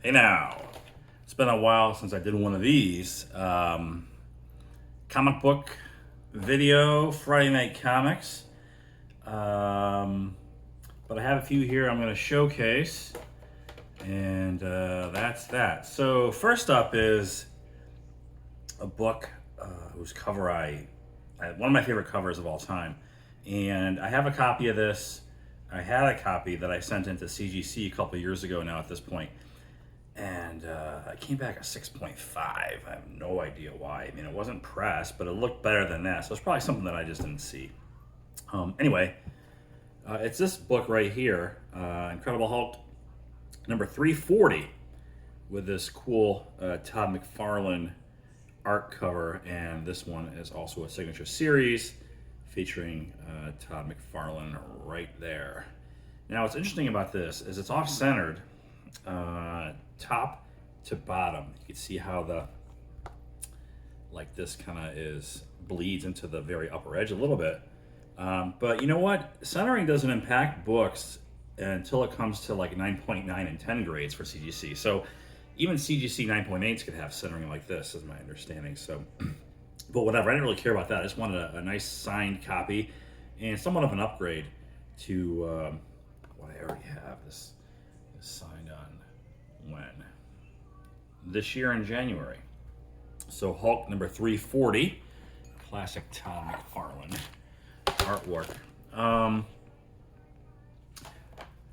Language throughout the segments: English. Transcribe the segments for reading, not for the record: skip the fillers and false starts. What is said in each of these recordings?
Hey now, it's been a while since I did one of these. Comic book video, Friday Night Comics. Um, but I have a few here I'm going to showcase, and that's that. So, first up is a book whose cover one of my favorite covers of all time. And I have a copy of this. I had a copy that I sent into CGC a couple years ago now at this point, and I came back a 6.5. I have no idea why. I mean, it wasn't pressed, but it looked better than that. So it's probably something that I just didn't see. Anyway, it's this book right here, Incredible Hulk number 340, with this cool Todd McFarlane art cover, and this one is also a signature series featuring Todd McFarlane right there. Now, what's interesting about this is it's off-centered, top to bottom. You can see how this kind of bleeds into the very upper edge a little bit. But you know what? Centering doesn't impact books until it comes to like 9.9 and 10 grades for CGC. So even CGC 9.8s could have centering like this, is my understanding. So, but whatever, I didn't really care about that. I just wanted a nice signed copy and somewhat of an upgrade to what I already have. This is signed on when? This year in January. So Hulk number 340, classic Todd McFarlane artwork.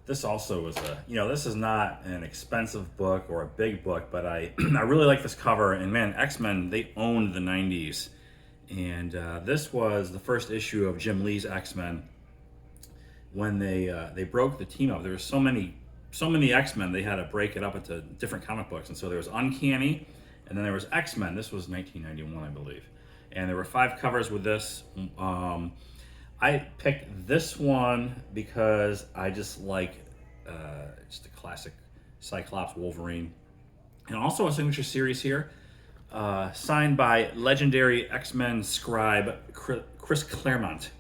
This also is this is not an expensive book or a big book, but I I really like this cover. And man, XMen, they owned the 90s. And this was the first issue of Jim Lee's XMen when they broke the team up. There were so many XMen, they had to break it up into different comic books. And so there was Uncanny, and then there was XMen. This was 1991, I believe. And there were 5 covers with this. I picked this one because I just like just a classic Cyclops Wolverine. And also a signature series here, signed by legendary X-Men scribe Chris Claremont.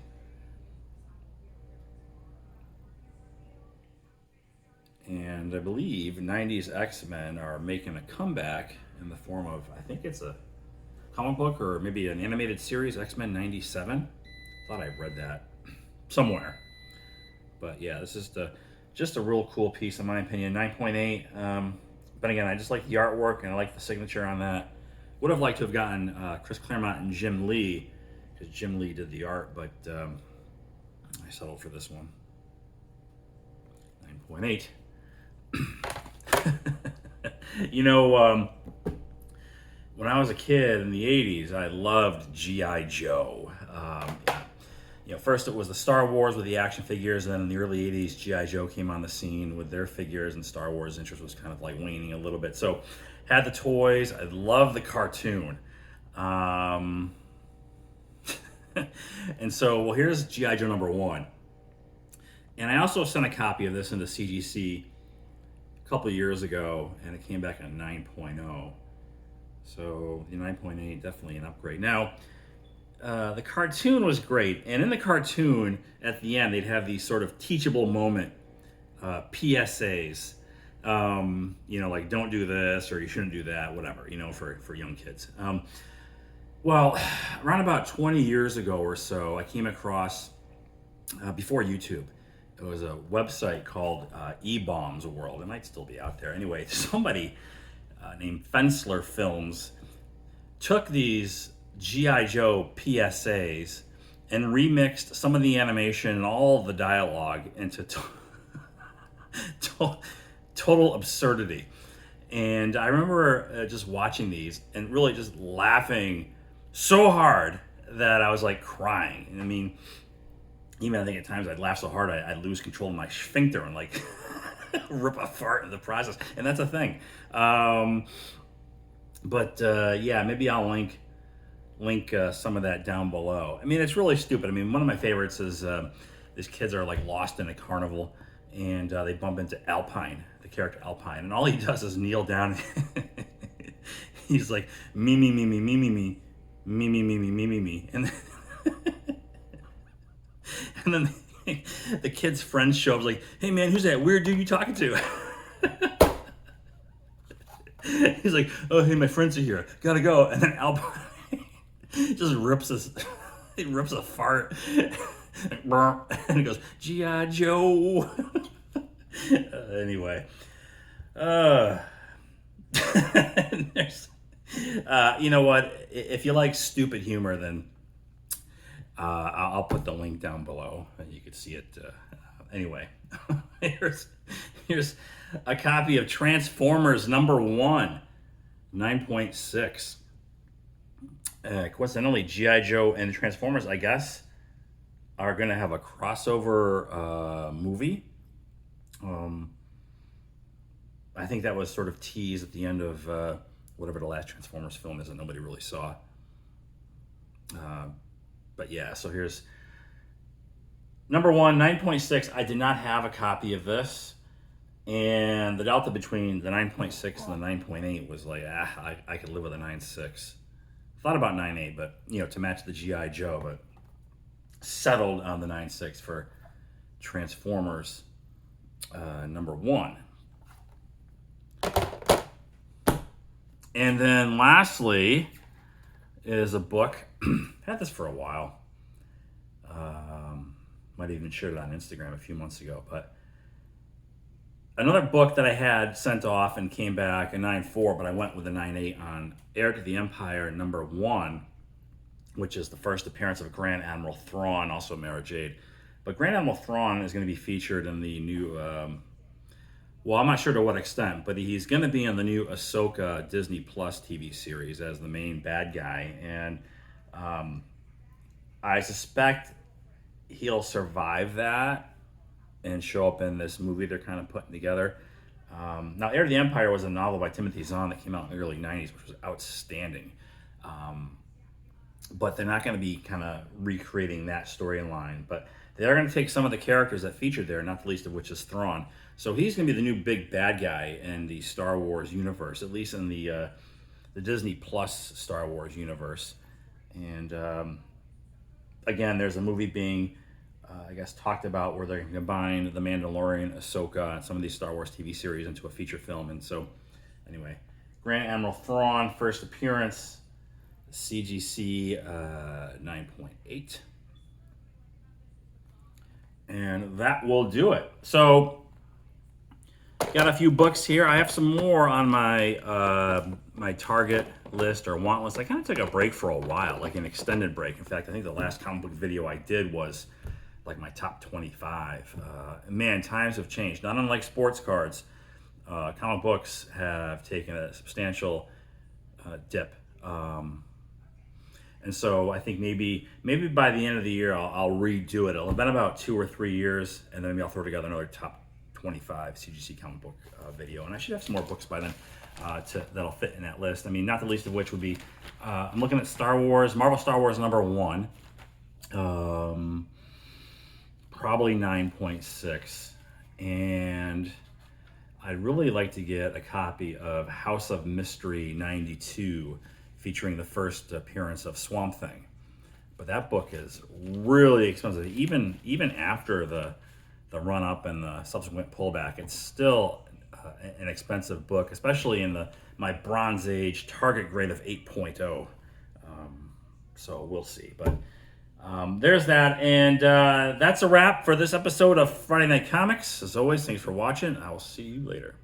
And I believe 90s X-Men are making a comeback in the form of, I think it's a comic book or maybe an animated series, X-Men 97. Thought I read that somewhere. But yeah, this is just a real cool piece in my opinion. 9.8. But again, I just like the artwork and I like the signature on that. Would have liked to have gotten Chris Claremont and Jim Lee, because Jim Lee did the art, but I settled for this one. 9.8. When I was a kid in the 80s, I loved G.I. Joe. First it was the Star Wars with the action figures, and then in the early 80s, G.I. Joe came on the scene with their figures, and Star Wars interest was kind of like waning a little bit. So, had the toys. I love the cartoon. And so, well, here's G.I. Joe number 1. And I also sent a copy of this into CGC a couple years ago, and it came back at 9.0. So the 9.8, definitely an upgrade. Now, the cartoon was great, and in the cartoon, at the end, they'd have these sort of teachable moment PSAs. Like don't do this or you shouldn't do that, whatever. For young kids. Well, around about 20 years ago or so, I came across before YouTube. It was a website called E-Bombs World. It might still be out there. Anyway, somebody named Fensler Films took these G.I. Joe PSAs and remixed some of the animation and all the dialogue into total absurdity. And I remember just watching these and really just laughing so hard that I was like crying. I mean, even I think at times I'd laugh so hard I'd lose control of my sphincter and like rip a fart in the process. And that's a thing. Yeah, maybe I'll link some of that down below. I mean, it's really stupid. I mean, one of my favorites is these kids are like lost in a carnival, and they bump into Alpine, the character Alpine, and all he does is kneel down. He's like me me me me me me me me me me me me me me, and and then the kid's friends show up like, "Hey man, who's that weird dude you talking to?" He's like, oh, hey, my friends are here. Gotta go. And then Al just rips us. He rips a fart. And he goes, G.I. Joe. Anyway. You know what? If you like stupid humor, then I'll put the link down below, and you can see it. Anyway, here's a copy of Transformers #1, 9.6. Coincidentally, G.I. Joe and Transformers, I guess, are going to have a crossover movie. I think that was sort of teased at the end of whatever the last Transformers film is that nobody really saw. But yeah, so here's #1, 9.6. I did not have a copy of this. And the delta between the 9.6 and the 9.8 was like, I could live with a 9.6. Thought about 9.8, but, to match the G.I. Joe, but settled on the 9.6 for Transformers #1. And then lastly is a book. Had this for a while. Might even shared it on Instagram a few months ago. But another book that I had sent off and came back a 9.4, but I went with a 9.8 on Heir to the Empire #1, which is the first appearance of Grand Admiral Thrawn, also Mara Jade. But Grand Admiral Thrawn is going to be featured in the new... well, I'm not sure to what extent, but he's going to be in the new Ahsoka Disney Plus TV series as the main bad guy. And I suspect he'll survive that and show up in this movie they're kind of putting together. Now, Heir to the Empire was a novel by Timothy Zahn that came out in the early 90s, which was outstanding. But they're not going to be kind of recreating that storyline. But they're going to take some of the characters that featured there, not the least of which is Thrawn. So he's going to be the new big bad guy in the Star Wars universe, at least in the Disney Plus Star Wars universe. And again, there's a movie being, I guess, talked about where they're going to combine The Mandalorian, Ahsoka, and some of these Star Wars TV series into a feature film. And so, anyway, Grand Admiral Thrawn, first appearance, CGC 9.8. And that will do it. So, got a few books here. I have some more on my my target list or want list. I kind of took a break for a while, like an extended break. In fact, I think the last comic book video I did was like my top 25. Man, times have changed. Not unlike sports cards, comic books have taken a substantial dip. And so I think maybe by the end of the year I'll redo it. It'll have been about 2 or 3 years, and then maybe I'll throw together another top 25 CGC comic book video. And I should have some more books by then that'll fit in that list. I mean, not the least of which would be, I'm looking at Marvel Star Wars #1, probably 9.6. And I'd really like to get a copy of House of Mystery 92, featuring the first appearance of Swamp Thing. But that book is really expensive. Even after the run-up and the subsequent pullback, it's still an expensive book, especially in my Bronze Age target grade of 8.0. So we'll see. But there's that. And that's a wrap for this episode of Friday Night Comics. As always, thanks for watching. I will see you later.